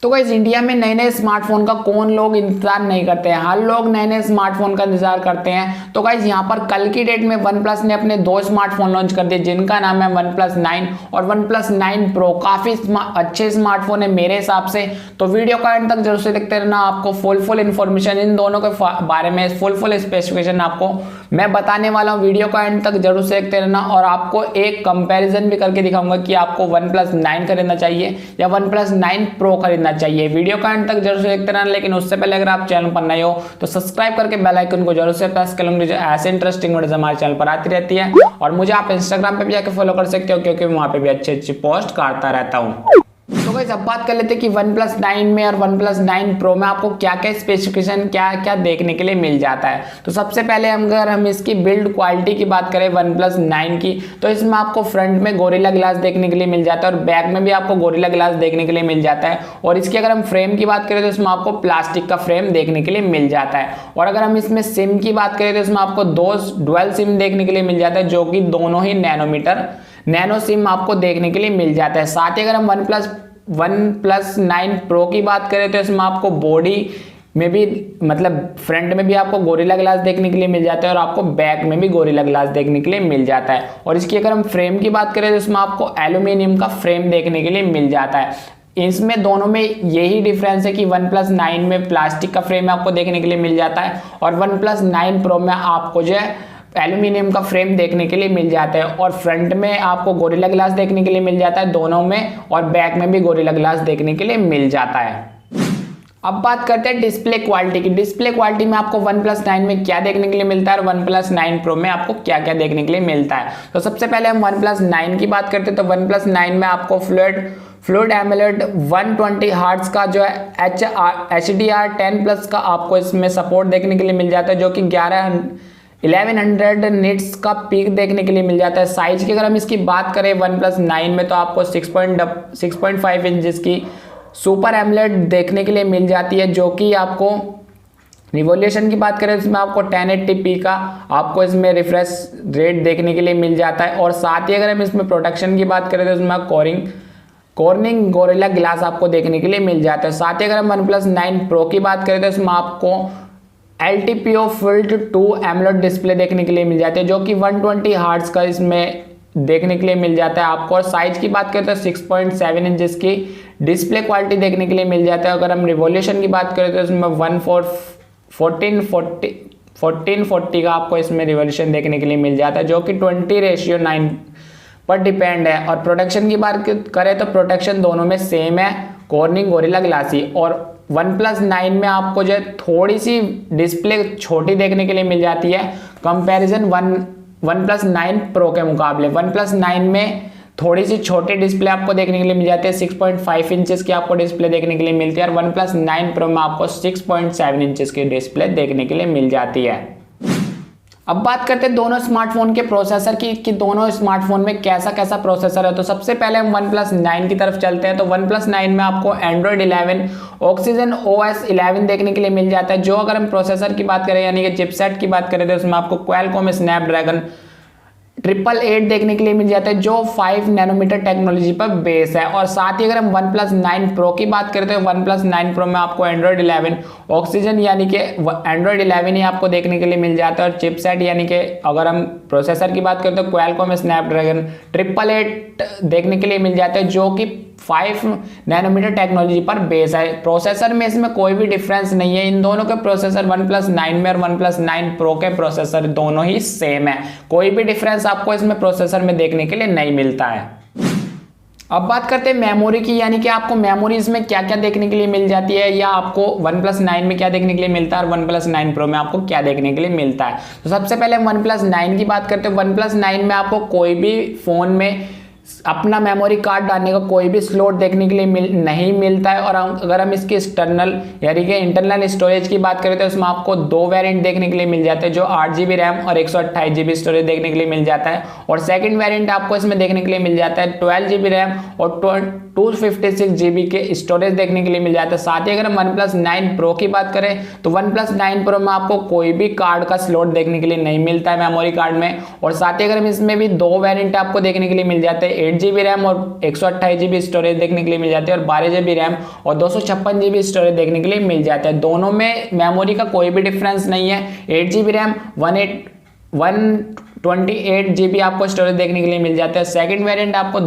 तो guys India में नए नए स्मार्टफोन का कौन लोग इंतजार नहीं करते हैं, हर लोग नए नए स्मार्टफोन का इंतजार करते हैं। तो गाइस यहाँ पर कल की डेट में OnePlus ने अपने दो स्मार्टफोन लॉन्च कर दिए जिनका नाम है OnePlus 9 और OnePlus 9 Pro। काफी अच्छे स्मार्टफोन है मेरे हिसाब से। तो वीडियो का एंड तक जरूर से देखते रहना, आपको फुल इन्फॉर्मेशन इन दोनों के बारे में फुल स्पेसिफिकेशन आपको मैं बताने वाला हूँ। वीडियो का एंड तक जरूर से देखते रहना और आपको एक कंपैरिजन भी करके दिखाऊंगा कि आपको OnePlus 9 खरीदना चाहिए या OnePlus 9 Pro खरीदना चाहिए। वीडियो का एंड तक जरूर से देखते रहना, लेकिन उससे पहले अगर आप चैनल पर नए हो तो सब्सक्राइब करके बेल आइकन को जरूर से प्रेस कर लेंगे। ऐसे इंटरेस्टिंग वीडियोस हमारे चैनल पर आती रहती है और मुझे आप इंस्टाग्राम पे भी जाकर फॉलो कर सकते हो क्योंकि वहां पे भी अच्छी पोस्ट करता रहता हूँ। तो गाइस अब बात कर लेते हैं कि OnePlus 9 में और OnePlus 9 Pro में आपको क्या क्या स्पेसिफिकेशन क्या देखने के लिए मिल जाता है। तो सबसे पहले अगर हम इसकी बिल्ड क्वालिटी की बात करें OnePlus 9 की, तो इसमें आपको फ्रंट में गोरिल्ला ग्लास देखने के लिए मिल जाता है और बैक में भी आपको गोरिल्ला ग्लास देखने के लिए मिल जाता है। और इसकी अगर हम फ्रेम की बात करें तो इसमें आपको प्लास्टिक का फ्रेम देखने के लिए मिल जाता है। और अगर हम इसमें सिम की बात करें तो इसमें आपको दो डुअल सिम देखने के लिए मिल जाता है जो कि दोनों ही नैनो सिम आपको देखने के लिए मिल जाता है। साथ ही अगर हम OnePlus 9 Pro की बात करें तो इसमें आपको बॉडी में भी मतलब फ्रंट में भी आपको गोरिल्ला ग्लास देखने के लिए मिल जाता है और आपको बैक में भी गोरिल्ला ग्लास देखने के लिए मिल जाता है। और इसकी अगर हम फ्रेम की बात करें तो इसमें आपको एल्यूमिनियम का फ्रेम देखने के लिए मिल जाता है। इसमें दोनों में यही डिफरेंस है कि OnePlus 9 में प्लास्टिक का फ्रेम आपको देखने के लिए मिल जाता है और OnePlus 9 Pro में आपको जो है एल्यूमिनियम का फ्रेम देखने के लिए मिल जाता है और फ्रंट में आपको गोरिल्ला ग्लास देखने के लिए मिल जाता है दोनों में और बैक में भी गोरिल्ला ग्लास देखने के लिए मिल जाता है। अब बात करते हैं डिस्प्ले क्वालिटी की। डिस्प्ले क्वालिटी में आपको OnePlus 9 में क्या देखने के लिए मिलता है और OnePlus 9 Pro में आपको क्या क्या देखने के लिए मिलता है। तो सबसे पहले हम OnePlus 9 की बात करते हैं तो OnePlus 9 में आपको फ्लूइड एमोलेड 120 हर्ट्ज का जो है HDR10+ का आपको इसमें सपोर्ट देखने के लिए मिल जाता है जो कि 1100 निट्स का पीक देखने के लिए मिल जाता है। साइज की अगर हम इसकी बात करें OnePlus 9 में तो आपको 6.5 इंचेस की सुपर एमोलेड देखने के लिए मिल जाती है जो कि आपको रिवॉल्यूशन की बात करें इसमें आपको 1080p का आपको इसमें रिफ्रेश रेट देखने के लिए मिल जाता है। और साथ ही अगर हम इसमें प्रोटेक्शन की बात करें तो इसमें कॉर्निंग गोरिल्ला ग्लास आपको देखने के लिए मिल जाता है। साथ ही अगर हम OnePlus 9 Pro की बात करें तो इसमें आपको LTPO Full 2 AMOLED डिस्प्ले देखने के लिए मिल जाती है जो कि 120 हर्ट्ज का इसमें देखने के लिए मिल जाता है आपको। और साइज की बात करें तो 6.7 इंचेस की डिस्प्ले क्वालिटी देखने के लिए मिल जाता है। अगर हम रिवॉल्यूशन की बात करें तो इसमें 1440 का आपको इसमें रिवॉल्यूशन देखने के लिए मिल जाता है जो कि 20:9 पर डिपेंड है। और प्रोटेक्शन की बात करें तो प्रोटेक्शन दोनों में सेम है, कॉर्निंग गोरिल्ला ग्लास ही। और OnePlus 9 में आपको जो है थोड़ी सी डिस्प्ले छोटी देखने के लिए मिल जाती है कंपैरिजन OnePlus 9 Pro के मुकाबले। OnePlus 9 में थोड़ी सी छोटी डिस्प्ले आपको देखने के लिए मिल जाती है, 6.5 इंचेस की आपको डिस्प्ले देखने के लिए मिलती है और OnePlus 9 Pro में आपको 6.7 इंचेस की डिस्प्ले देखने के लिए मिल जाती है। अब बात करते हैं दोनों स्मार्टफोन के प्रोसेसर की कि दोनों स्मार्टफोन में कैसा कैसा प्रोसेसर है। तो सबसे पहले हम OnePlus 9 की तरफ चलते हैं। तो OnePlus 9 में आपको Android 11 Oxygen OS 11 देखने के लिए मिल जाता है जो अगर हम प्रोसेसर की बात करें यानी कि चिपसेट की बात करें तो उसमें आपको Qualcomm Snapdragon 888 देखने के लिए मिल जाता है जो 5 नैनोमीटर टेक्नोलॉजी पर बेस है। और साथ ही अगर हम OnePlus 9 Pro की बात करें तो OnePlus 9 Pro में आपको Android 11 Oxygen यानी कि Android 11 ही आपको देखने के लिए मिल जाता है और चिपसेट यानी कि अगर हम प्रोसेसर की बात करें तो Qualcomm Snapdragon 888 देखने के लिए मिल जाता है जो कि 5 नैनोमीटर टेक्नोलॉजी पर बेस है। प्रोसेसर में इसमें कोई भी डिफरेंस नहीं है, इन दोनों के प्रोसेसर OnePlus 9 में और OnePlus 9 Pro के प्रोसेसर दोनों ही सेम है, कोई भी डिफरेंस आपको इसमें प्रोसेसर में देखने के लिए नहीं मिलता है। अब बात करते हैं मेमोरी की, यानी कि आपको मेमोरी इसमें क्या क्या देखने के लिए मिल जाती है या आपको OnePlus 9 में क्या देखने के लिए मिलता है और OnePlus 9 Pro में आपको क्या देखने के लिए मिलता है। तो सबसे पहले OnePlus 9 की बात करते हैं। OnePlus 9 में आपको कोई भी फोन में अपना मेमोरी कार्ड डालने का कोई भी स्लॉट देखने के लिए नहीं मिलता है। और अगर हम इसकी एक्सटर्नल यानी कि इंटरनल स्टोरेज की बात करें तो इसमें आपको दो वेरिएंट देखने के लिए मिल जाते हैं जो 8GB रैम और 128GB स्टोरेज देखने के लिए मिल जाता है। और सेकंड वेरिएंट आपको इसमें देखने के लिए मिल जाता है 12GB रैम और 256GB के स्टोरेज देखने के लिए मिल जाता है। साथ ही अगर हम OnePlus 9 Pro की बात करें तो OnePlus 9 Pro में आपको कोई भी कार्ड का स्लॉट देखने के लिए नहीं मिलता है मेमोरी कार्ड में। और साथ ही अगर हम इसमें भी दो वेरिएंट आपको देखने के लिए मिल जाते हैं, 8 GB रैम और 128 GB स्टोरेज देखने के लिए मिल जाती है और 12 GB रैम और 256 GB स्टोरेज देखने के लिए मिल जाता है। दोनों में मेमोरी का कोई भी डिफरेंस नहीं है। 8 GB रैम 128 GB आपको स्टोरेज देखने के लिए मिल जाता है। सेकंड वेरिएंट आपको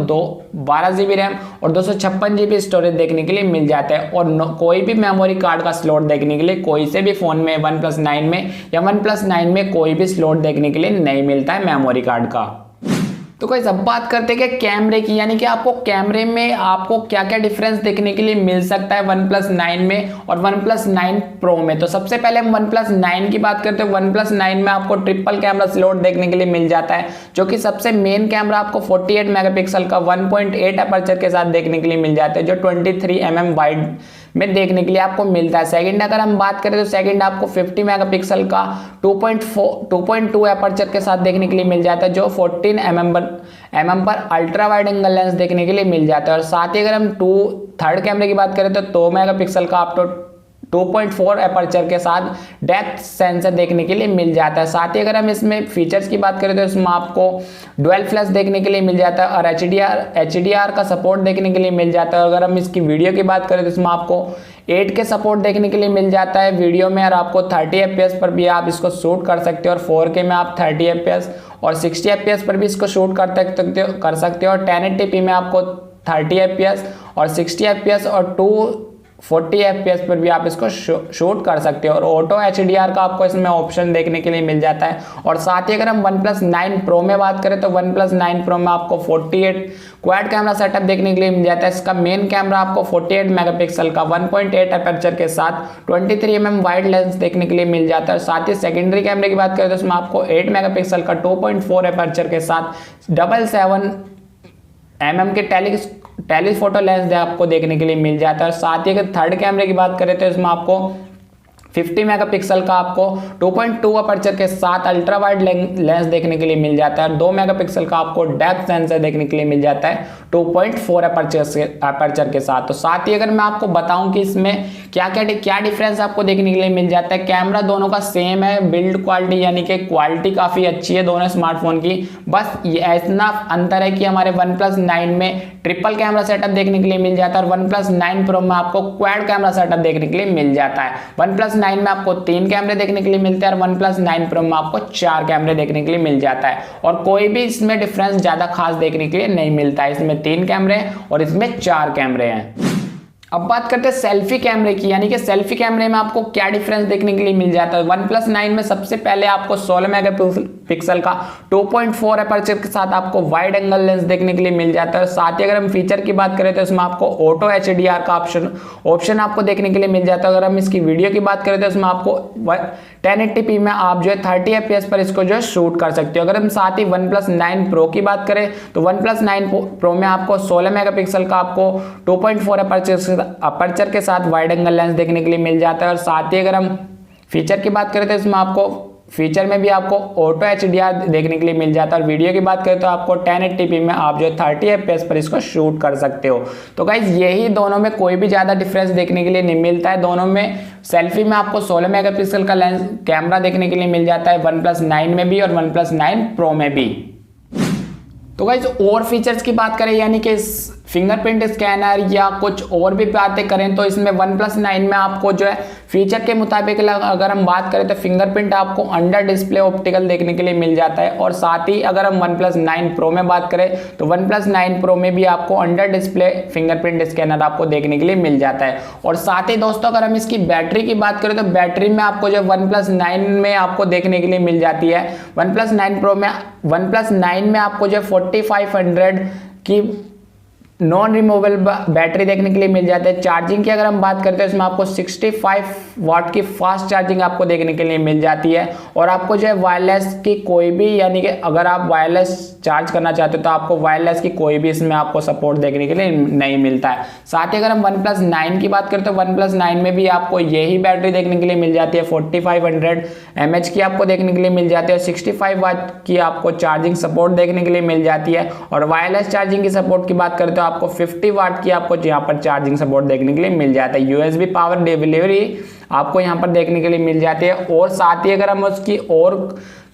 12 GB रैम और 256 GB स्टोरेज देखने के लिए मिल जाता है और कोई भी मेमोरी कार्ड का स्लॉट देखने के लिए कोई से भी फोन में OnePlus 9 में या OnePlus 9 में कोई भी स्लॉट देखने के लिए नहीं मिलता है मेमोरी कार्ड का। तो गाइस अब बात करते हैं कि कैमरे की, यानी कि आपको कैमरे में आपको क्या क्या डिफरेंस देखने के लिए मिल सकता है OnePlus 9 में और OnePlus 9 Pro में। तो सबसे पहले हम OnePlus 9 की बात करते हैं। OnePlus 9 में आपको ट्रिपल कैमरा स्लॉट देखने के लिए मिल जाता है, जो कि सबसे मेन कैमरा आपको 48 मेगापिक्सल का 1.8 अपर्चर के साथ देखने के लिए मिल जाता है, जो 23 mm वाइड में देखने के लिए आपको मिलता है। सेकंड अगर हम बात करें तो सेकंड आपको 50 मेगापिक्सल का 2.2 अपर्चर के साथ देखने के लिए मिल जाता है, जो 14 mm पर अल्ट्रा वाइड एंगल लेंस देखने के लिए मिल जाता है। और साथ ही अगर हम थर्ड कैमरे की बात करें तो 2 मेगापिक्सल का आपको 2.4 अपर्चर के साथ डेप्थ सेंसर देखने के लिए मिल जाता है। साथ ही अगर हम इसमें फीचर्स की बात करें तो इसमें आपको डुअल फ्लैश देखने के लिए मिल जाता है और HDR का सपोर्ट देखने के लिए मिल जाता है। अगर हम इसकी वीडियो की बात करें तो इसमें आपको 8K सपोर्ट देखने के लिए मिल जाता है वीडियो में, और आपको 30 FPS पर भी आप इसको शूट कर सकते हो और 4K में आप 30 FPS और 60 FPS पर भी इसको शूट कर सकते हो और 1080p में आपको 30 FPS और 60 FPS और 240 FPS पर भी आप इसको शूट कर सकते हो और ऑटो HDR का आपको इसमें ऑप्शन देखने के लिए मिल जाता है। और साथ ही अगर हम OnePlus 9 Pro में बात करें तो OnePlus 9 Pro में आपको 48 क्वाड कैमरा सेटअप देखने के लिए मिल जाता है। इसका मेन कैमरा आपको 48 मेगापिक्सल का 1.8 अपर्चर के साथ 23 mm वाइड लेंस देखने के लिए मिल जाता है। और साथ ही सेकेंडरी कैमरे की बात करें तो इसमें आपको 8 मेगापिक्सल का 2.4 अपर्चर के साथ 7.7 mm के टेलीफोटो लेंस आपको देखने के लिए मिल जाता है। और साथ ही अगर थर्ड कैमरे की बात करें तो इसमें आपको 50 मेगापिक्सल का आपको 2.2 अपर्चर के साथ अल्ट्रा वाइड लेंस देखने के लिए मिल जाता है। 2 मेगापिक्सल का आपको डेप्थ सेंसर देखने के लिए मिल जाता है 2.4 अपर्चर के साथ। तो साथ ही अगर मैं आपको बताऊं कि इसमें क्या डिफरेंस आपको देखने के लिए मिल जाता है, कैमरा दोनों का सेम है, बिल्ड क्वालिटी यानी कि क्वालिटी काफ़ी अच्छी है दोनों स्मार्टफोन की। बस ये इतना अंतर है कि हमारे OnePlus 9 में ट्रिपल कैमरा सेटअप देखने के लिए मिल जाता है और OnePlus 9 Pro में आपको क्वाड कैमरा सेटअप देखने के लिए मिल जाता है। OnePlus 9 में आपको 3 कैमरे देखने के लिए मिलते हैं और OnePlus 9 Pro में आपको 4 कैमरे देखने के लिए मिल जाता है और कोई भी इसमें डिफरेंस ज्यादा खास देखने के लिए नहीं मिलता है। इसमें 3 कैमरे और इसमें 4 कैमरे हैं। अब बात करते हैं सेल्फी कैमरे की, यानी कि सेल्फी कैमरे में आपको क्या डिफरेंस देखने के लिए मिल जाता है। OnePlus 9 में सबसे पहले आपको 16 मेगापिक्सल का 2.4 अपर्चर के साथ आपको वाइड एंगल लेंस देखने के लिए मिल जाता है। साथ ही अगर हम फीचर की बात करें तो इसमें आपको ऑटो HDR का ऑप्शन आपको देखने के लिए मिल जाता है। अगर हम इसकी वीडियो की बात करें तो इसमें आपको 1080p में आप जो है 30 FPS पर इसको जो है शूट कर सकते हो। अगर हम साथ ही OnePlus 9 Pro की बात करें तो OnePlus 9 Pro में आपको 16 मेगापिक्सल का आपको 2.4 अपर्चर के साथ वाइड एंगल लेंस देखने के लिए मिल जाता है। और साथ ही अगर हम फीचर की बात करें तो इसमें आपको फीचर में भी आपको ऑटो HDR देखने के लिए मिल जाता है और वीडियो की बात करें तो आपको 1080p में आप जो 30 FPS पर इसको शूट कर सकते हो। तो गाइस यही दोनों में कोई भी ज़्यादा डिफरेंस देखने के लिए नहीं मिलता है। दोनों में सेल्फी में आपको 16 मेगापिक्सल का लेंस कैमरा देखने के लिए मिल जाता है OnePlus 9 में भी और OnePlus 9 Pro में भी। तो गाइस और फीचर्स की बात करें यानी कि फिंगरप्रिंट स्कैनर या कुछ और भी बातें करें तो इसमें OnePlus 9 में आपको जो है फीचर के मुताबिक अगर हम बात करें तो फिंगरप्रिंट आपको अंडर डिस्प्ले ऑप्टिकल देखने के लिए मिल जाता है। और साथ ही अगर हम OnePlus 9 Pro में बात करें तो OnePlus 9 Pro में भी आपको अंडर डिस्प्ले फिंगरप्रिंट स्कैनर आपको देखने के लिए मिल जाता है। और साथ ही दोस्तों अगर हम इसकी बैटरी की बात करें तो बैटरी में आपको जो OnePlus 9 में आपको देखने के लिए मिल जाती है, OnePlus 9 Pro में OnePlus 9 में आपको जो 4500 की नॉन रिमूवेबल बैटरी देखने के लिए मिल जाता है। चार्जिंग की अगर हम बात करते हैं इसमें आपको 65 वाट की फास्ट चार्जिंग आपको देखने के लिए मिल जाती है। और आपको जो है वायरलेस की कोई भी यानी कि अगर आप वायरलेस चार्ज करना चाहते हो तो आपको वायरलेस की कोई भी इसमें आपको सपोर्ट देखने के लिए नहीं मिलता है। साथ ही अगर हम OnePlus 9 की बात करें तो OnePlus 9 में भी आपको यही बैटरी देखने के लिए मिल जाती है, 4500 mAh की आपको देखने के लिए मिल जाती है और 65 वाट की आपको चार्जिंग सपोर्ट देखने के लिए मिल जाती है। और वायरलेस चार्जिंग की सपोर्ट की बात करें तो आपको 50 वाट की आपको यहाँ पर चार्जिंग सपोर्ट देखने के लिए मिल जाता है। USB पावर डिलीवरी आपको यहाँ पर देखने के लिए मिल जाती है। और साथ ही अगर हम उसकी और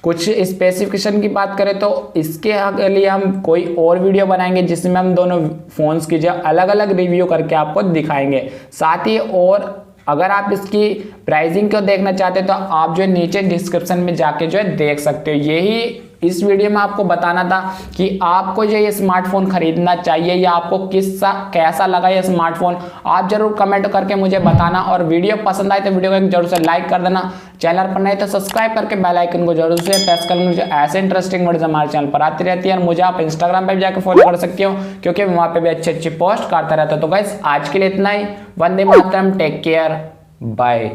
कुछ स्पेसिफिकेशन की बात करें तो इसके लिए हम कोई और वीडियो बनाएंगे जिसमें हम दोनों फ़ोन्स की जो अलग अलग रिव्यू करके आपको दिखाएंगे। साथ ही और अगर आप इसकी प्राइसिंग को देखना चाहते हैं तो आप जो है नीचे डिस्क्रिप्शन में जाके जो है देख सकते हो। यही इस वीडियो में आपको बताना था कि आपको जो ये स्मार्टफोन खरीदना चाहिए या आपको कैसा लगा ये स्मार्टफोन, आप जरूर कमेंट करके मुझे बताना। और वीडियो पसंद आए तो वीडियो को जरूर से लाइक कर देना, चैनल पर नहीं तो सब्सक्राइब करके बेल आइकन को जरूर से प्रेस कर लेना। जो ऐसे इंटरेस्टिंग वीडियोस हमारे चैनल पर आती रहती है और मुझे आप इंस्टाग्राम पर भी जाकर फॉलो कर सकते हो क्योंकि वहाँ पे भी अच्छी अच्छी पोस्ट करता रहता है। तो गाइस आज के लिए इतना ही। Vande Mataram, take care, bye.